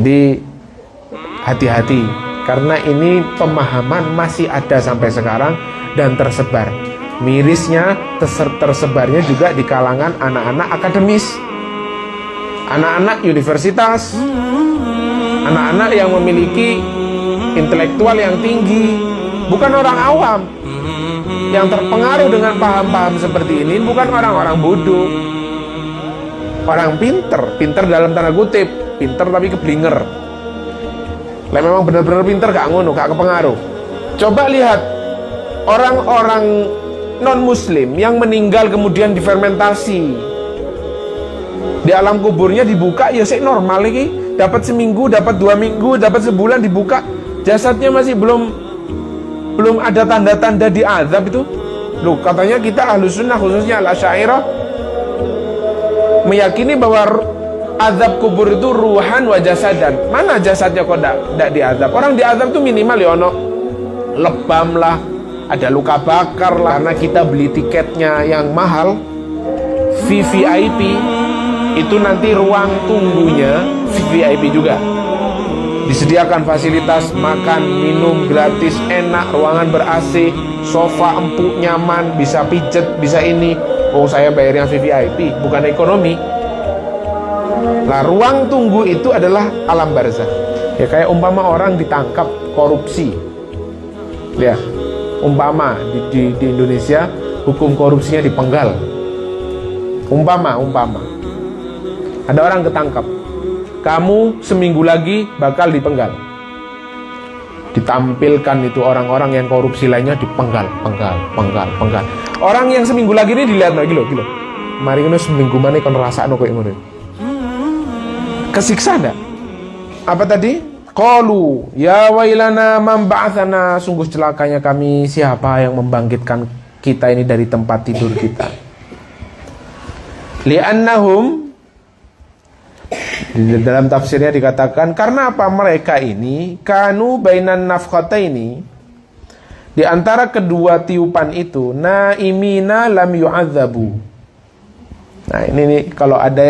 Jadi hati-hati, karena ini pemahaman masih ada sampai sekarang dan tersebar. Mirisnya tersebarnya juga di kalangan anak-anak akademis, anak-anak universitas, anak-anak yang memiliki intelektual yang tinggi. Bukan orang awam yang terpengaruh dengan paham-paham seperti ini, bukan orang-orang bodoh, orang pinter dalam tanda kutip, pinter tapi keblinger. Lah memang benar-benar pinter gak ngono, gak kepengaruh. Coba lihat orang-orang non-muslim yang meninggal kemudian difermentasi, di alam kuburnya dibuka, ya sih normal lagi, dapat seminggu, dapat 2 minggu, dapat sebulan, dibuka jasadnya masih belum ada tanda-tanda diazab itu. Loh, katanya kita Ahlus Sunnah, khususnya Al-Asy'ariyah, meyakini bahwa azab kubur itu ruhan wa jasadan. Mana jasadnya kok tidak diazab? Orang diazab tuh minimal ya ono lebam lah, ada luka bakar lah. Karena kita beli tiketnya yang mahal, VVIP, itu nanti ruang tunggunya VVIP juga. Disediakan fasilitas makan, minum gratis, enak, ruangan ber-AC, sofa empuk, nyaman, bisa pijet, bisa ini. Oh, saya bayar yang VVIP, bukan ekonomi. Nah, ruang tunggu itu adalah alam barzakh. Ya kayak umpama orang ditangkap korupsi. Ya, umpama di Indonesia hukum korupsinya dipenggal. Umpama ada orang ketangkap, kamu seminggu lagi bakal dipenggal. Ditampilkan itu orang-orang yang korupsi lainnya dipenggal. Orang yang seminggu lagi ini dilihat lagi loh. Mari ngono seminggu mana kon rasakno koyo ngono. Kesiksa enggak? Apa tadi? Qalu ya wailana man ba'atsana, sungguh celakanya kami, siapa yang membangkitkan kita ini dari tempat tidur kita. Li'annahum, di dalam tafsirnya dikatakan karena apa, mereka ini kanu bainan nafkhataini, di antara kedua tiupan itu, naimina lam yu'adzabu. Nah ini nih, kalau ada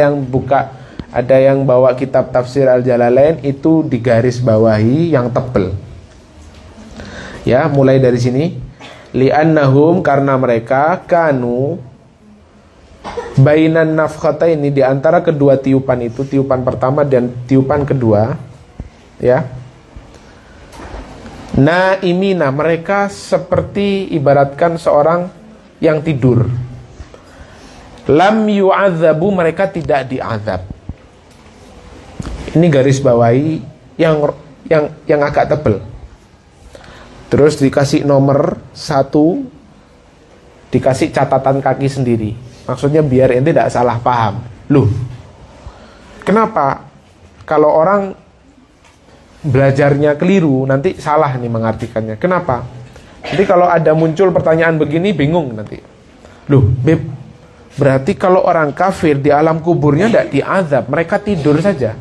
yang bawa kitab tafsir Al-Jalalain itu digaris bawahi yang tebel. Ya, mulai dari sini. Li'annahum, karena mereka kanu bainan nafkhataini, di antara kedua tiupan itu, tiupan pertama dan tiupan kedua, ya. Naimina, mereka seperti ibaratkan seorang yang tidur. Lam yu'adzabu, mereka tidak diazab. Ini garis bawahi yang agak tebel. Terus dikasih nomor 1, dikasih catatan kaki sendiri. Maksudnya biar ente tidak salah paham. Loh, kenapa kalau orang belajarnya keliru nanti salah nih mengartikannya? Kenapa? Jadi kalau ada muncul pertanyaan begini bingung nanti. Loh, Beb, berarti kalau orang kafir di alam kuburnya tidak diazab, mereka tidur saja.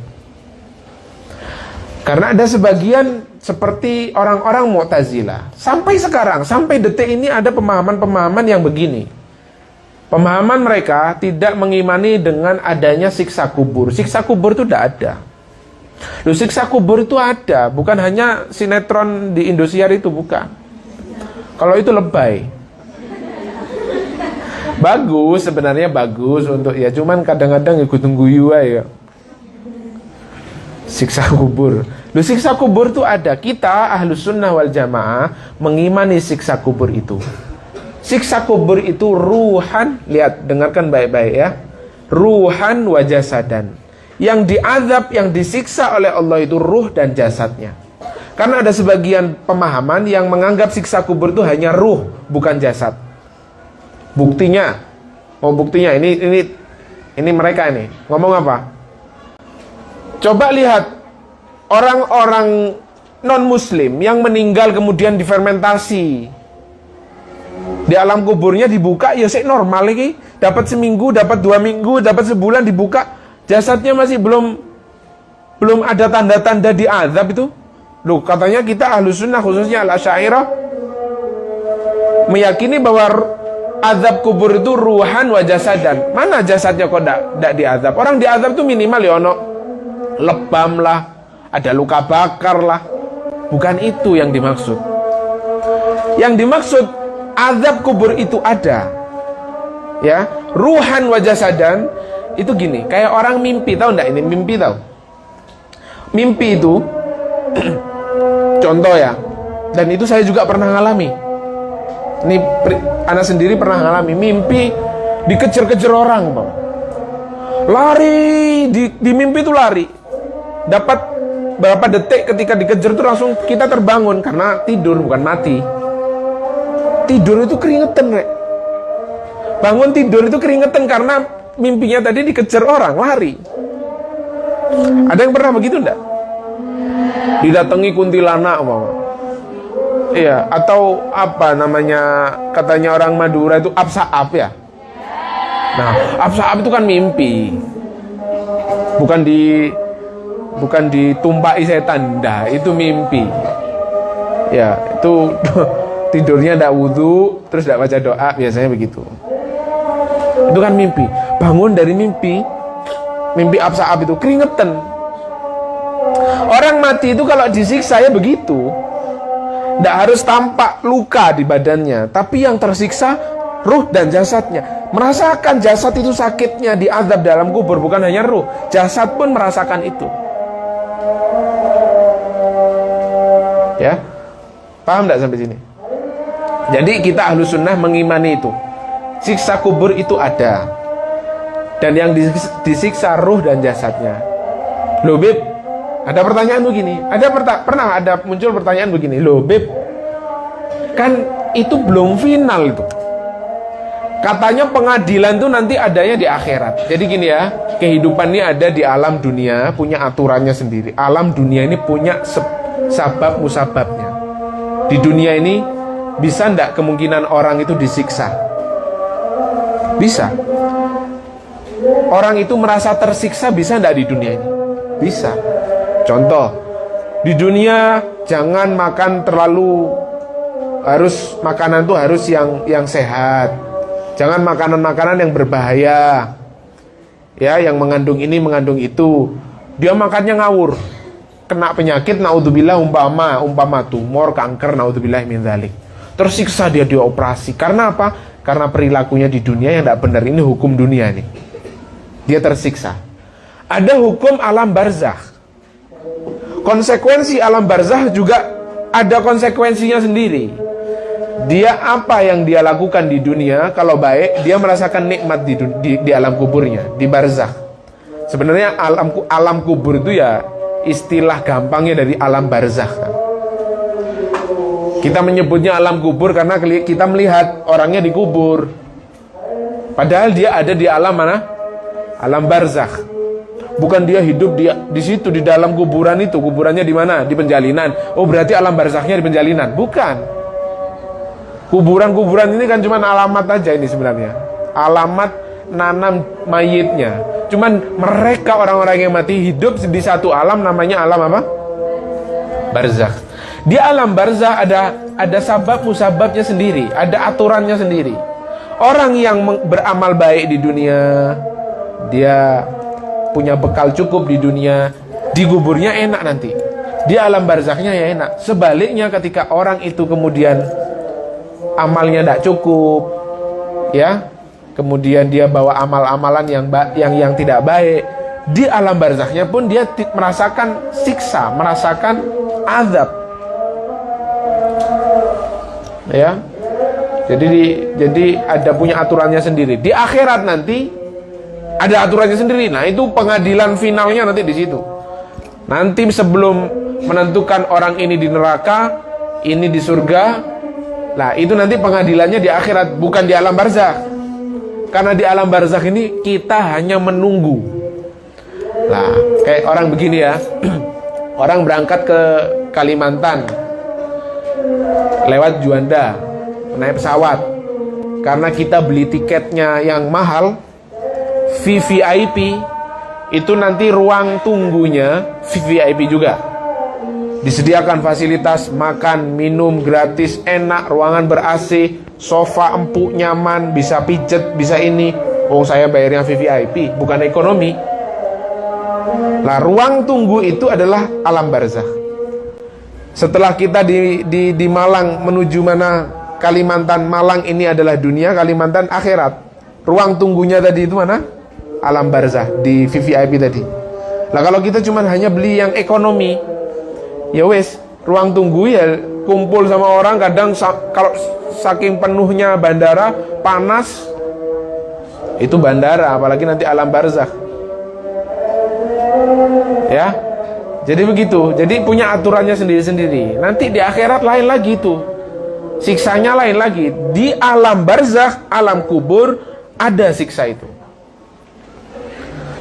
Karena ada sebagian seperti orang-orang Mu'tazilah, sampai sekarang, sampai detik ini ada pemahaman-pemahaman yang begini. Pemahaman mereka tidak mengimani dengan adanya siksa kubur. Siksa kubur itu tidak ada. Loh, siksa kubur itu ada, bukan hanya sinetron di Indosiar itu, bukan. Kalau itu lebay. Bagus, sebenarnya bagus untuk ya, cuman kadang-kadang ikut guyu aja. Siksa kubur. Loh, siksa kubur itu ada. Kita Ahlus Sunnah wal Jamaah mengimani siksa kubur itu. Siksa kubur itu ruhan, lihat, dengarkan baik-baik ya. Ruhan wa jasadan. Yang diazab, yang disiksa oleh Allah itu ruh dan jasadnya. Karena ada sebagian pemahaman yang menganggap siksa kubur itu hanya ruh, bukan jasad. Buktinya, ini mereka ini ngomong apa? Coba lihat orang-orang non-muslim yang meninggal kemudian difermentasi, di alam kuburnya dibuka, ya sih normal lagi, dapat seminggu, dapat 2 minggu, dapat sebulan, dibuka jasadnya masih belum ada tanda-tanda diazab itu. Loh, katanya kita Ahlus Sunnah, khususnya Al-Asy'ariyah, meyakini bahwa azab kubur itu ruhan wa jasadan. Mana jasadnya kok tidak diazab? Orang diazab itu minimal ya ono lebam lah, ada luka bakar lah. Bukan itu yang dimaksud. Yang dimaksud azab kubur itu ada, ya, ruhan wa jasadan. Itu gini, kayak orang mimpi, tahu enggak ini mimpi, tahu? Mimpi itu contoh ya, dan itu saya juga pernah ngalami. Ini anak sendiri pernah ngalami mimpi dikejar-kejar orang, Bang. Lari di mimpi itu lari. Dapat berapa detik ketika dikejar itu langsung kita terbangun karena tidur, bukan mati. Tidur itu keringetan, Rek. Bangun tidur itu keringetan karena mimpinya tadi dikejar orang, lari. Ada yang pernah begitu enggak? Didatangi kuntilanak, Mama. Iya, atau apa namanya, katanya orang Madura itu absaab ya. Nah, absaab itu kan mimpi. Bukan ditumpaki setan, dah itu mimpi. Ya, itu tidurnya ndak wudu, terus ndak baca doa, biasanya begitu. Itu kan mimpi. Bangun dari mimpi absaab itu keringetan. Orang mati itu kalau disiksa ya begitu. Ndak harus tampak luka di badannya, tapi yang tersiksa ruh dan jasadnya. Merasakan jasad itu sakitnya di azab dalam kubur, bukan hanya ruh, jasad pun merasakan itu. Ya, paham tidak sampai sini? Jadi kita Ahlus Sunnah mengimani itu, siksa kubur itu ada, dan yang disiksa ruh dan jasadnya. Loh Beb, ada pertanyaan begini, pernah ada muncul pertanyaan begini, loh Beb, kan itu belum final itu. Katanya pengadilan itu nanti adanya di akhirat. Jadi gini ya, kehidupan ini ada di alam dunia, punya aturannya sendiri. Alam dunia ini punya sabab musababnya. Di dunia ini bisa ndak kemungkinan orang itu disiksa? Bisa. Orang itu merasa tersiksa bisa ndak di dunia ini? Bisa. Contoh, di dunia jangan makan terlalu, makanan tuh harus yang sehat. Jangan makanan-makanan yang berbahaya, ya, yang mengandung ini mengandung itu. Dia makannya ngawur, kena penyakit, naudzubillah, umpama tumor, kanker, naudzubillah min dzalik. Tersiksa dia dioperasi. Karena apa? Karena perilakunya di dunia yang tidak benar. Ini hukum dunia nih. Dia tersiksa. Ada hukum alam barzakh. Konsekuensi alam barzakh juga ada konsekuensinya sendiri. Dia apa yang dia lakukan di dunia, kalau baik dia merasakan nikmat di alam kuburnya, di barzakh. Sebenarnya alam kubur itu ya istilah gampangnya dari alam barzakh. Kita menyebutnya alam kubur karena kita melihat orangnya dikubur, padahal dia ada di alam mana? Alam barzakh. Bukan dia hidup di situ, di dalam kuburan itu. Kuburannya di mana? Di penjalinan. Oh berarti alam barzakhnya di penjalinan. Bukan. Kuburan-kuburan ini kan cuma alamat aja ini sebenarnya. Alamat nanam mayitnya. Cuman mereka orang-orang yang mati hidup di satu alam, namanya alam apa? Barzakh. Di alam barzakh ada sabab musababnya sendiri, ada aturannya sendiri. Orang yang beramal baik di dunia, dia punya bekal cukup di dunia, di kuburnya enak nanti. Di alam barzakhnya ya enak. Sebaliknya ketika orang itu kemudian amalnya tidak cukup, ya, kemudian dia bawa amal-amalan yang tidak baik, di alam barzakhnya pun dia merasakan siksa, merasakan azab, ya. Jadi ada punya aturannya sendiri. Di akhirat nanti ada aturannya sendiri. Nah itu pengadilan finalnya nanti di situ. Nanti sebelum menentukan orang ini di neraka, ini di surga. Nah itu nanti pengadilannya di akhirat, bukan di alam barzakh. Karena di alam barzakh ini kita hanya menunggu. Nah kayak orang begini ya. Orang berangkat ke Kalimantan lewat Juanda, naik pesawat. Karena kita beli tiketnya yang mahal, VVIP, itu nanti ruang tunggunya VVIP juga. Disediakan fasilitas makan, minum gratis, enak, ruangan ber-AC, sofa empuk, nyaman, bisa pijet, bisa ini. Oh saya bayarnya VVIP, bukan ekonomi. Nah, ruang tunggu itu adalah alam barzakh. Setelah kita di Malang menuju mana? Kalimantan. Malang ini adalah dunia, Kalimantan akhirat. Ruang tunggunya tadi itu mana? Alam barzakh di VVIP tadi. Nah, kalau kita cuma hanya beli yang ekonomi, ya wes, ruang tunggu ya kumpul sama orang, kadang kalau saking penuhnya bandara, panas, itu bandara, apalagi nanti alam barzakh. Ya, jadi begitu. Jadi punya aturannya sendiri-sendiri. Nanti di akhirat lain lagi itu, siksanya lain lagi. Di alam barzakh, alam kubur, ada siksa itu.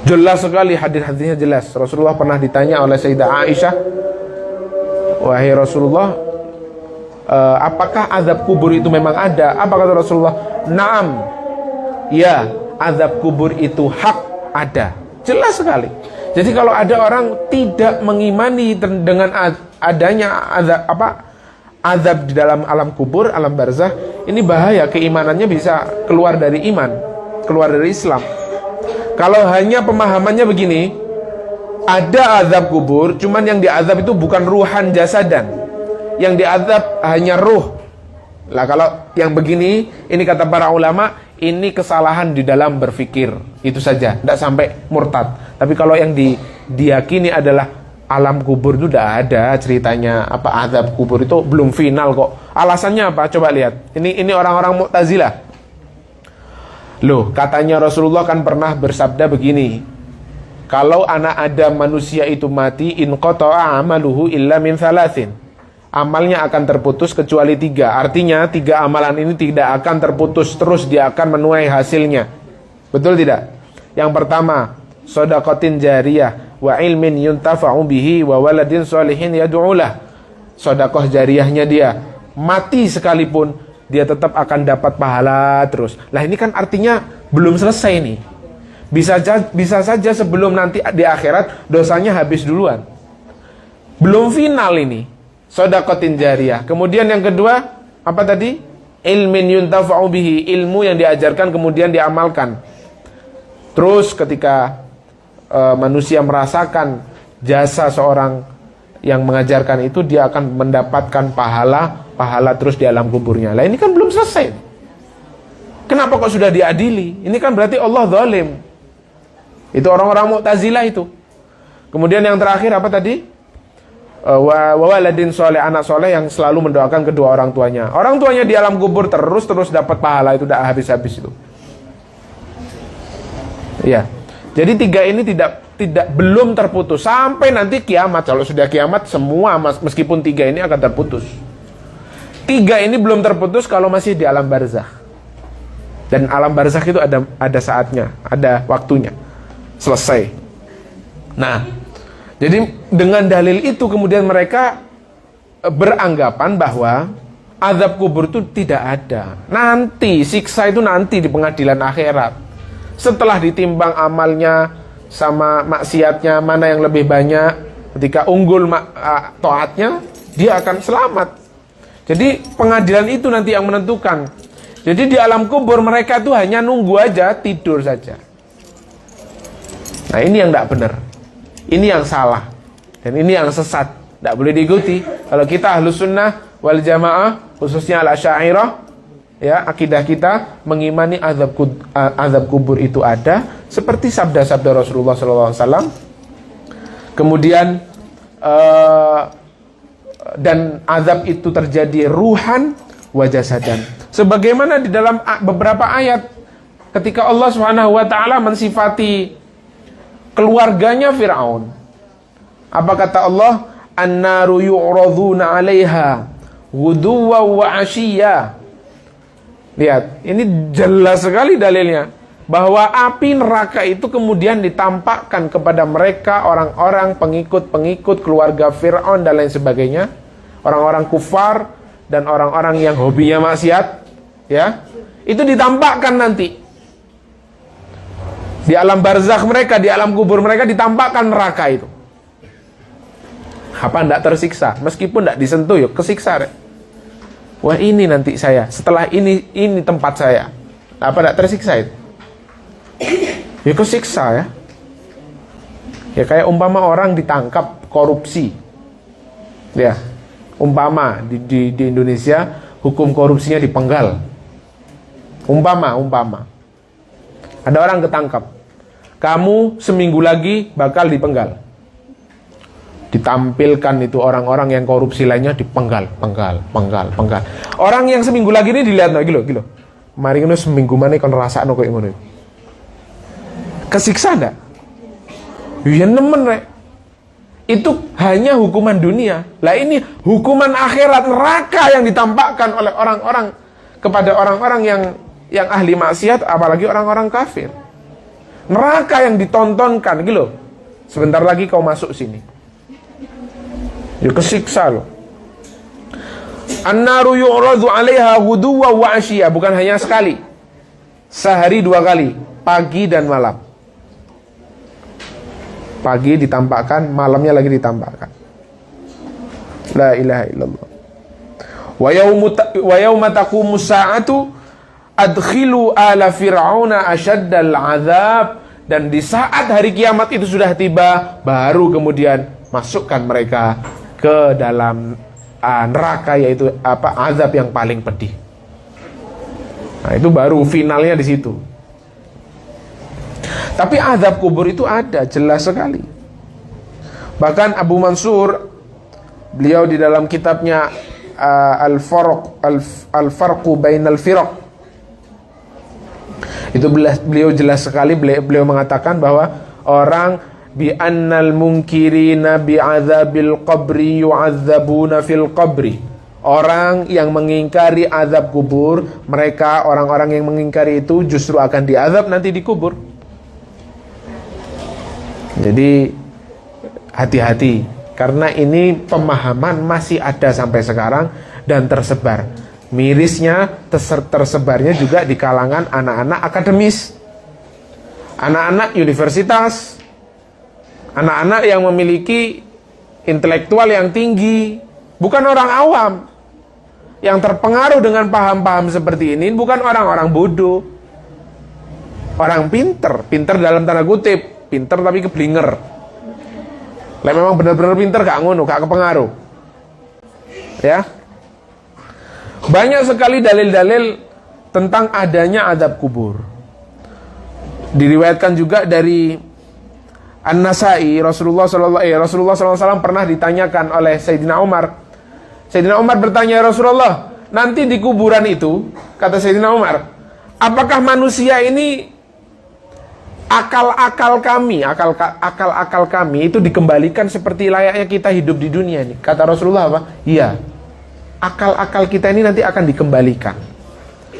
Jelas sekali, hadis-hadisnya jelas. Rasulullah pernah ditanya oleh Sayyidah Aisyah, wahai Rasulullah, apakah azab kubur itu memang ada? Apa kata Rasulullah? Naam, ya, azab kubur itu hak ada. Jelas sekali. Jadi kalau ada orang tidak mengimani dengan adanya azab di dalam alam kubur, alam barzakh, ini bahaya, keimanannya bisa keluar dari iman, keluar dari Islam. Kalau hanya pemahamannya begini, ada azab kubur, cuman yang diazab itu bukan ruhan jasadan, yang diazab hanya ruh. Lah kalau yang begini, ini kata para ulama, ini kesalahan di dalam berpikir, itu saja, tidak sampai murtad. Tapi kalau yang diyakini adalah alam kubur itu tidak ada ceritanya, apa azab kubur itu belum final kok. Alasannya apa? Coba lihat. Ini orang-orang Mu'tazilah. Loh, katanya Rasulullah kan pernah bersabda begini, kalau anak Adam manusia itu mati, in qata'a amaluhu illa min thalathin, amalnya akan terputus kecuali 3. Artinya 3 amalan ini tidak akan terputus, terus dia akan menuai hasilnya. Betul tidak? Yang pertama, shadaqatin jariyah wa ilmin yuntafa'u bihi wa waladin sholihin yad'ulah. Sedekah jariyahnya dia, mati sekalipun dia tetap akan dapat pahala terus. Lah ini kan artinya belum selesai nih. Bisa saja sebelum nanti di akhirat dosanya habis duluan. Belum final ini. Shadaqatin jariyah. Kemudian yang kedua, apa tadi? Ilmin yuntafa'u bihi, ilmu yang diajarkan kemudian diamalkan. Terus ketika manusia merasakan jasa seorang yang mengajarkan itu, dia akan mendapatkan pahala terus di alam kuburnya. Lah ini kan belum selesai. Kenapa kok sudah diadili? Ini kan berarti Allah zalim. Itu orang-orang Mu'tazilah itu. Kemudian yang terakhir apa tadi? Wa waladin soleh, anak soleh yang selalu mendoakan kedua orang tuanya. Orang tuanya di alam kubur terus dapat pahala, itu tidak habis-habis itu. Ya. Jadi 3 ini belum terputus sampai nanti kiamat. Kalau sudah kiamat semua meskipun 3 ini akan terputus. 3 ini belum terputus kalau masih di alam barzakh. Dan alam barzakh itu ada saatnya, ada waktunya. Selesai. Nah, jadi dengan dalil itu kemudian mereka beranggapan bahwa azab kubur itu tidak ada. Nanti siksa itu nanti di pengadilan akhirat. Setelah ditimbang amalnya sama maksiatnya mana yang lebih banyak, ketika unggul taatnya, dia akan selamat. Jadi pengadilan itu nanti yang menentukan. Jadi di alam kubur mereka itu hanya nunggu aja, tidur saja. Nah ini yang tidak benar. Ini yang salah. Dan ini yang sesat. Tidak boleh diikuti. Kalau kita Ahlus Sunnah wal Jamaah, khususnya Al-Asy'ariyah, ya, akidah kita mengimani azab kubur itu ada, seperti sabda-sabda Rasulullah SAW. Kemudian dan azab itu terjadi ruhan wa jasadan. Sebagaimana di dalam beberapa ayat ketika Allah Subhanahu wa taala mensifati keluarganya Firaun. Apa kata Allah? An-naru yu'raduna 'alaiha ghuduwan wa 'ashiyya. Lihat, ini jelas sekali dalilnya bahwa api neraka itu kemudian ditampakkan kepada mereka, orang-orang pengikut-pengikut keluarga Fir'aun dan lain sebagainya, orang-orang kufar dan orang-orang yang hobinya maksiat, ya, itu ditampakkan nanti di alam barzakh mereka, di alam kubur mereka ditampakkan neraka itu. Apa tidak tersiksa? Meskipun tidak disentuh, yuk kesiksa. Wah ini nanti saya, setelah ini tempat saya. Apa tidak tersiksa itu? Ya kesiksa ya. Ya kayak umpama orang ditangkap korupsi. Ya. Umpama di Indonesia hukum korupsinya dipenggal. Umpama. Ada orang ketangkap. Kamu seminggu lagi bakal dipenggal. Ditampilkan itu orang-orang yang korupsi lainnya dipenggal. Orang yang seminggu lagi ini dilihat lagi loh. Mari ngono seminggu mana kon rasakno koyo ngono. Kesiksa enggak? Ya nemen rek. Itu hanya hukuman dunia. Lah ini hukuman akhirat, neraka yang ditampakkan oleh orang-orang kepada orang-orang yang ahli maksiat, apalagi orang-orang kafir. Neraka yang ditontonkan gitu loh. Sebentar lagi kau masuk sini. Ya kesiksa loh. An-naru yu'radu 'alaiha ghuduwwan wa 'ashiyya, bukan hanya sekali. Sehari 2 kali, pagi dan malam. Pagi ditampakkan, malamnya lagi ditampakkan. La ilaha illallah. Wa yauma taqumus sa'atu adkhilu ala fir'auna asyaddal 'adzab, dan di saat hari kiamat itu sudah tiba, baru kemudian masukkan mereka ke dalam neraka, yaitu azab yang paling pedih. Nah, itu baru finalnya di situ. Tapi azab kubur itu ada, jelas sekali. Bahkan Abu Mansur, beliau di dalam kitabnya Al-Farqu Bainal Firaq, itu beliau jelas sekali, beliau mengatakan bahwa orang bi annal munkirina bi azabil qabri yu'adzabuna fil qabri. Orang yang mengingkari azab kubur, mereka orang-orang yang mengingkari itu justru akan diazab nanti di kubur. Jadi hati-hati, karena ini pemahaman masih ada sampai sekarang dan tersebar. Mirisnya tersebarnya juga di kalangan anak-anak akademis, anak-anak universitas, anak-anak yang memiliki intelektual yang tinggi, bukan orang awam. Yang terpengaruh dengan paham-paham seperti ini bukan orang-orang bodoh, orang pinter dalam tanda kutip, pinter tapi keblinger. Lah memang benar-benar pinter gak ngono, gak kepengaruh. Ya. Banyak sekali dalil-dalil tentang adanya azab kubur. Diriwayatkan juga dari An-Nasai, Rasulullah SAW pernah ditanyakan oleh Sayyidina Umar. Sayyidina Umar bertanya, Rasulullah, nanti di kuburan itu, kata Sayyidina Umar, apakah manusia ini akal-akal kami itu dikembalikan seperti layaknya kita hidup di dunia ini? Kata Rasulullah apa? Iya. Akal-akal kita ini nanti akan dikembalikan.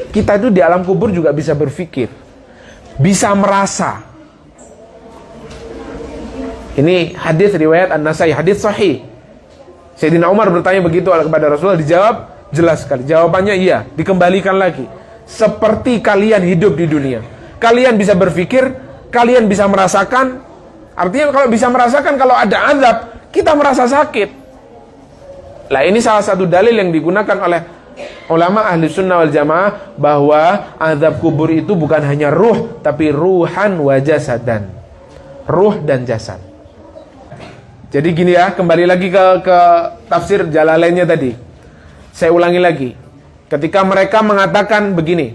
Kita itu di alam kubur juga bisa berpikir, bisa merasa. Ini hadis riwayat An-Nasai, hadis sahih. Sayyidina Umar bertanya begitu kepada Rasulullah, dijawab jelas sekali. Jawabannya iya, dikembalikan lagi. Seperti kalian hidup di dunia. Kalian bisa berpikir, kalian bisa merasakan. Artinya kalau bisa merasakan, kalau ada azab, kita merasa sakit. Lah ini salah satu dalil yang digunakan oleh ulama ahli sunnah wal jamaah, bahwa azab kubur itu bukan hanya ruh, tapi ruhan wa jasadan. Ruh dan jasad. Jadi gini ya, kembali lagi ke tafsir Jalalainnya tadi. Saya ulangi lagi. Ketika mereka mengatakan begini,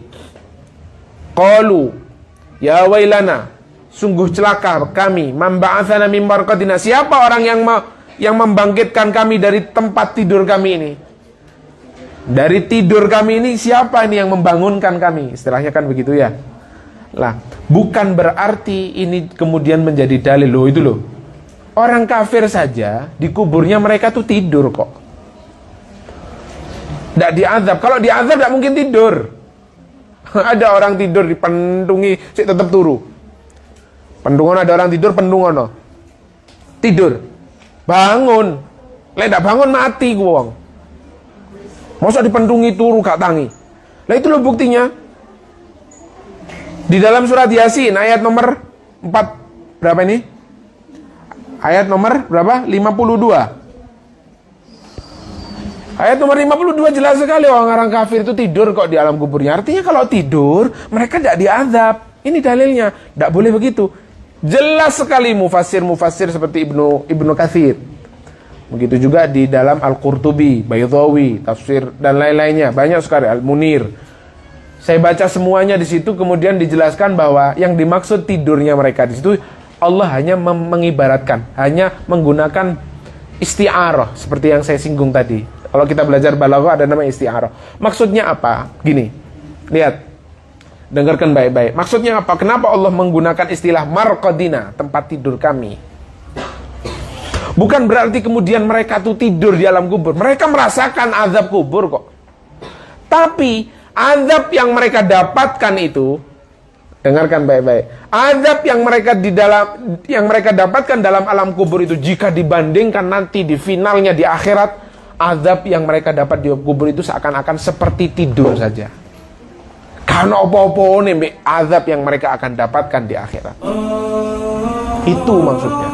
qalu ya wailana, sungguh celaka kami, man ba'atsana min marqadina, siapa orang yang membangkitkan kami dari tempat tidur kami ini? Dari tidur kami ini, siapa ini yang membangunkan kami? Istilahnya kan begitu ya. Lah, bukan berarti ini kemudian menjadi dalil. Loh itu loh, orang kafir saja di kuburnya mereka tuh tidur kok. Tidak diazab. Kalau diazab tidak mungkin tidur. Ada orang tidur dipentungi, sik tetap turu. Pendungono ada orang tidur, pendungono tidur, bangun. Lek tidak bangun mati ku wong. Masa dipentungi turu gak tangi. Lah itu loh buktinya. Di dalam surat Yasin ayat nomor 4 berapa ini? Ayat nomor berapa? 52. Ayat nomor 52 jelas sekali, orang kafir itu tidur kok di alam kuburnya. Artinya kalau tidur, mereka tidak diazab. Ini dalilnya. Tidak boleh begitu. Jelas sekali mufassir-mufassir seperti Ibnu Katsir. Begitu juga di dalam Al-Qurtubi, Baydhawi, tafsir dan lain-lainnya, banyak sekali, Al-Munir. Saya baca semuanya di situ, kemudian dijelaskan bahwa yang dimaksud tidurnya mereka di situ, Allah hanya mengibaratkan, hanya menggunakan isti'arah seperti yang saya singgung tadi. Kalau kita belajar balaghah ada nama isti'arah. Maksudnya apa? Gini. Lihat. Dengarkan baik-baik. Maksudnya apa? Kenapa Allah menggunakan istilah marqadina, tempat tidur kami? Bukan berarti kemudian mereka tuh tidur di alam kubur. Mereka merasakan azab kubur kok. Tapi azab yang mereka dapatkan itu, dengarkan baik-baik. Azab yang mereka dapatkan dalam alam kubur itu, jika dibandingkan nanti di finalnya di akhirat, azab yang mereka dapat di kubur itu seakan-akan seperti tidur saja. Karena apa-apa nih azab yang mereka akan dapatkan di akhirat. Itu maksudnya.